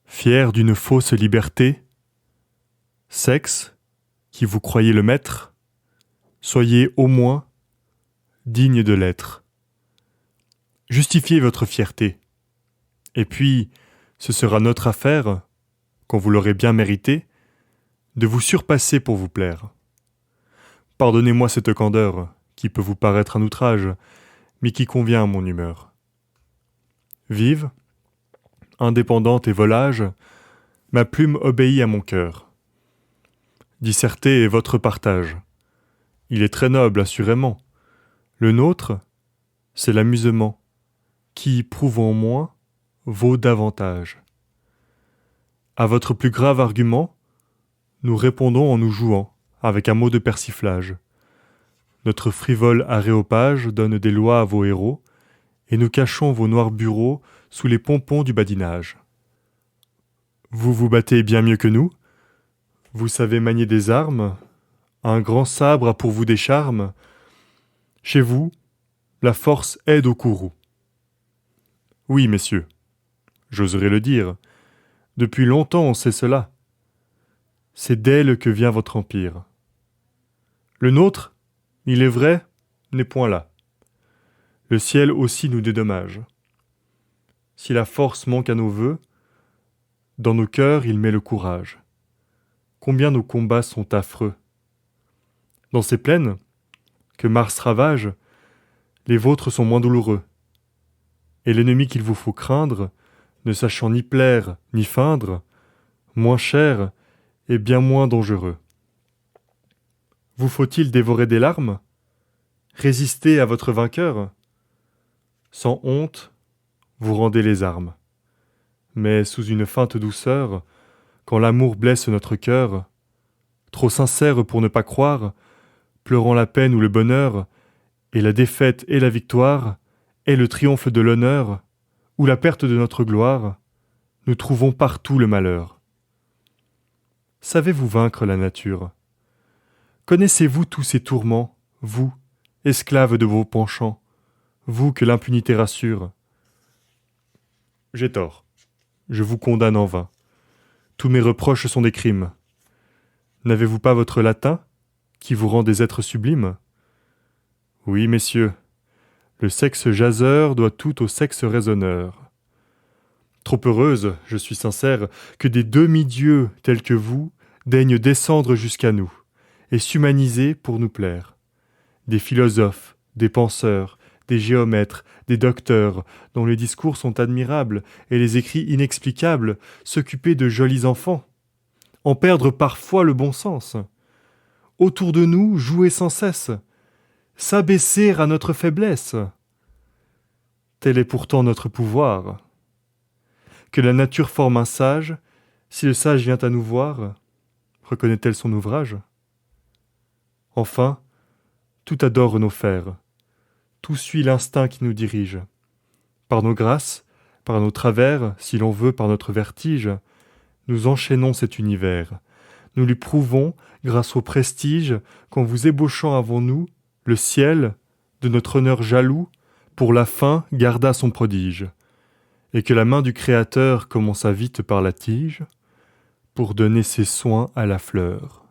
Fier d'une fausse liberté, sexe, qui vous croyez le maître, soyez au moins digne de l'être. Justifiez votre fierté. Et puis, ce sera notre affaire, quand vous l'aurez bien mérité, de vous surpasser pour vous plaire. Pardonnez-moi cette candeur, qui peut vous paraître un outrage, mais qui convient à mon humeur. Vive, indépendante et volage, ma plume obéit à mon cœur. Disserter est votre partage. Il est très noble, assurément. Le nôtre, c'est l'amusement, qui, prouvant moins, vaut davantage. À votre plus grave argument, nous répondons en nous jouant, avec un mot de persiflage. Notre frivole aréopage donne des lois à vos héros, et nous cachons vos noirs bureaux sous les pompons du badinage. Vous vous battez bien mieux que nous, vous savez manier des armes, un grand sabre a pour vous des charmes. Chez vous, la force aide au courroux. Oui, messieurs, j'oserais le dire, depuis longtemps on sait cela. C'est d'elle que vient votre empire. Le nôtre, il est vrai, n'est point là. Le ciel aussi nous dédommage. Si la force manque à nos vœux, dans nos cœurs il met le courage. Combien nos combats sont affreux. Dans ces plaines, que Mars ravage, les vôtres sont moins douloureux. Et l'ennemi qu'il vous faut craindre, ne sachant ni plaire ni feindre, moins cher et bien moins dangereux. Vous faut-il dévorer des larmes? Résister à votre vainqueur? Sans honte, vous rendez les armes. Mais sous une feinte douceur, quand l'amour blesse notre cœur, trop sincère pour ne pas croire, pleurant la peine ou le bonheur, et la défaite et la victoire, et le triomphe de l'honneur, ou la perte de notre gloire, nous trouvons partout le malheur. Savez-vous vaincre la nature? Connaissez-vous tous ces tourments, vous, esclaves de vos penchants, vous que l'impunité rassure? J'ai tort, je vous condamne en vain. Tous mes reproches sont des crimes. N'avez-vous pas votre latin, qui vous rend des êtres sublimes? Oui, messieurs, le sexe jaseur doit tout au sexe raisonneur. Trop heureuse, je suis sincère, que des demi-dieux tels que vous daignent descendre jusqu'à nous, et s'humaniser pour nous plaire. Des philosophes, des penseurs, des géomètres, des docteurs, dont les discours sont admirables et les écrits inexplicables, s'occuper de jolis enfants, en perdre parfois le bon sens. Autour de nous, jouer sans cesse, s'abaisser à notre faiblesse. Tel est pourtant notre pouvoir. Que la nature forme un sage, si le sage vient à nous voir, reconnaît-elle son ouvrage? Enfin, tout adore nos fers, tout suit l'instinct qui nous dirige. Par nos grâces, par nos travers, si l'on veut, par notre vertige, nous enchaînons cet univers. Nous lui prouvons, grâce au prestige, qu'en vous ébauchant avant nous, le ciel, de notre honneur jaloux, pour la fin garda son prodige, et que la main du Créateur commença vite par la tige, pour donner ses soins à la fleur.